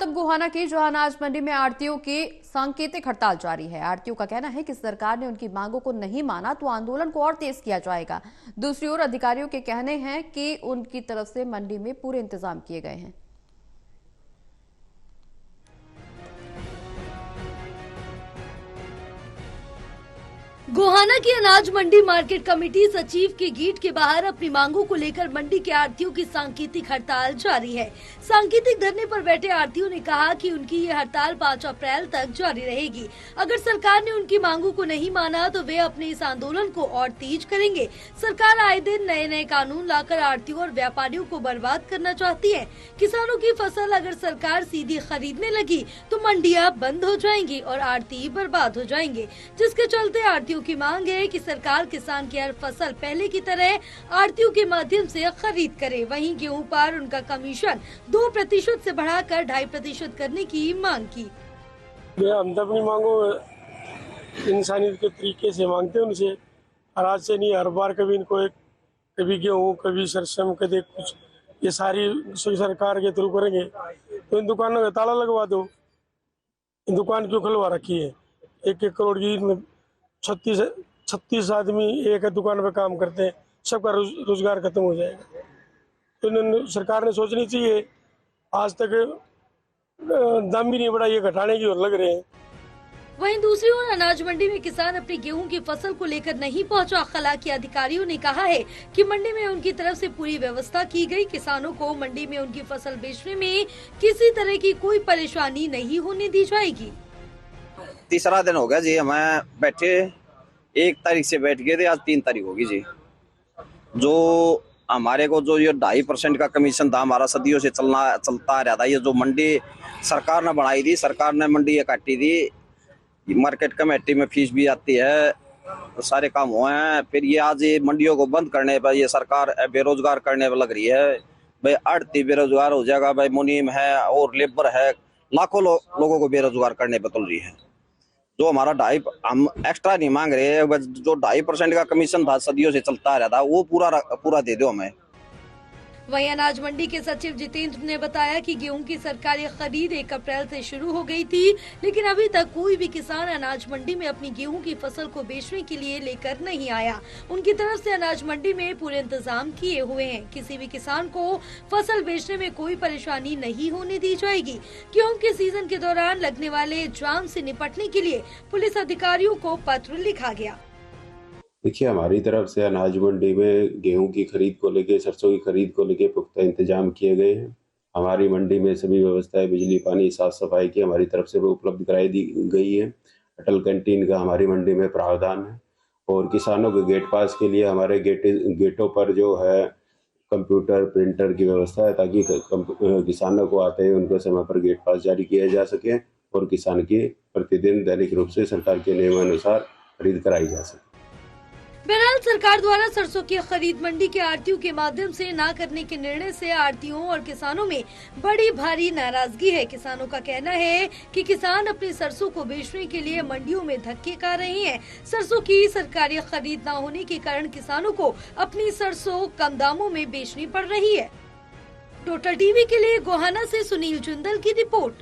तब गोहाना की जो अनाज मंडी में आढ़तियों की सांकेतिक हड़ताल जारी है। आढ़तियों का कहना है कि सरकार ने उनकी मांगों को नहीं माना तो आंदोलन को और तेज किया जाएगा। दूसरी ओर अधिकारियों के कहने हैं कि उनकी तरफ से मंडी में पूरे इंतजाम किए गए हैं। गोहाना की अनाज मंडी मार्केट कमेटी सचिव के गेट के बाहर अपनी मांगों को लेकर मंडी के आढ़तियों की सांकेतिक हड़ताल जारी है। सांकेतिक धरने पर बैठे आढ़तियों ने कहा कि उनकी ये हड़ताल 5 अप्रैल तक जारी रहेगी। अगर सरकार ने उनकी मांगों को नहीं माना तो वे अपने इस आंदोलन को और तेज करेंगे। सरकार आए दिन नए कानून लाकर आढ़तियों और व्यापारियों को बर्बाद करना चाहती है। किसानों की फसल अगर सरकार सीधी खरीदने लगी तो मंडियां बंद हो जाएंगी और आढ़ती बर्बाद हो जाएंगे, जिसके चलते आढ़तियों की मांग है कि सरकार किसान की हर फसल पहले की तरह आढ़तियों के माध्यम से खरीद करे। वहीं गेहूं पर उनका कमीशन 2% से बढ़ाकर 2.5% करने की मांग की। हम तो अपनी मांगो इंसानियत के तरीके से मांगते हैं उनसे, आज से नहीं, हर बार कभी इनको कभी गेहूँ कभी सरसों कभी कुछ, ये सारी सरकार के थ्रू करेंगे तो इन दुकानों में ताला लगवा दो। इन दुकान क्यों खुलवा रखी है? 1-1 करोड़ की 36 आदमी एक दुकान पे काम करते हैं, सबका रोजगार खत्म हो जाएगा। तो इन्होंने सरकार ने सोचनी चाहिए। आज तक दाम भी नहीं बढ़ा, ये घटाने की ओर लग रहे हैं। वहीं दूसरी ओर अनाज मंडी में किसान अपनी गेहूं की फसल को लेकर नहीं पहुंचा। हालांकि अधिकारियों ने कहा है कि मंडी में उनकी तरफ से पूरी व्यवस्था की गई। किसानों को मंडी में उनकी फसल बेचने में किसी तरह की कोई परेशानी नहीं होने दी जाएगी। तीसरा दिन हो गया जी, हमें बैठे 1 तारीख से बैठ गए थे, आज 3 तारीख होगी जी। जो हमारे को जो ये 2.5% का कमीशन था, हमारा सदियों से चलता रहा था। ये जो मंडी सरकार ने बढ़ाई थी, सरकार ने मंडी ये काटी थी, मार्केट कमेटी में फीस भी आती है, तो सारे काम हुए हैं। फिर ये आज ये मंडियों को बंद करने पर ये सरकार बेरोजगार करने पर लग रही है। भाई आढ़ती बेरोजगार हो जाएगा, भाई मुनीम है और लेबर है, लाखों लोगों को बेरोजगार करने पर तुल रही है। जो हमारा हम एक्स्ट्रा नहीं मांग रहे, जो 2.5% का कमीशन था सदियों से चलता रहा था, वो पूरा दे दो हमें। वहीं अनाज मंडी के सचिव जितेंद्र ने बताया कि गेहूं की सरकारी खरीद 1 अप्रैल से शुरू हो गई थी, लेकिन अभी तक कोई भी किसान अनाज मंडी में अपनी गेहूं की फसल को बेचने के लिए लेकर नहीं आया। उनकी तरफ से अनाज मंडी में पूरे इंतजाम किए हुए हैं। किसी भी किसान को फसल बेचने में कोई परेशानी नहीं होने दी जाएगी। गेहूं के सीजन के दौरान लगने वाले जाम से निपटने के लिए पुलिस अधिकारियों को पत्र लिखा गया। देखिए, हमारी तरफ से अनाज मंडी में गेहूं की खरीद को लेके, सरसों की खरीद को लेके पुख्ता इंतजाम किए गए हैं। हमारी मंडी में सभी व्यवस्थाएं, बिजली, पानी, साफ सफाई की हमारी तरफ से वो उपलब्ध कराई दी गई है। अटल कैंटीन का हमारी मंडी में प्रावधान है और किसानों के गेट पास के लिए हमारे गेटों पर जो है कंप्यूटर प्रिंटर की व्यवस्था है, ताकि किसानों को आते हैं उनको समय पर गेट पास जारी किया जा सके और किसान की प्रतिदिन दैनिक रूप से सरकार के नियमानुसार खरीद कराई जा सके। बहरहाल सरकार द्वारा सरसों की खरीद मंडी के आढ़तियों के माध्यम से न करने के निर्णय से आढ़तियों और किसानों में बड़ी भारी नाराजगी है। किसानों का कहना है कि किसान अपनी सरसों को बेचने के लिए मंडियों में धक्के खा रहे हैं। सरसों की सरकारी खरीद न होने के कारण किसानों को अपनी सरसों कम दामों में बेचनी पड़ रही है। टोटल टीवी के लिए गोहाना से सुनील जुंदल की रिपोर्ट।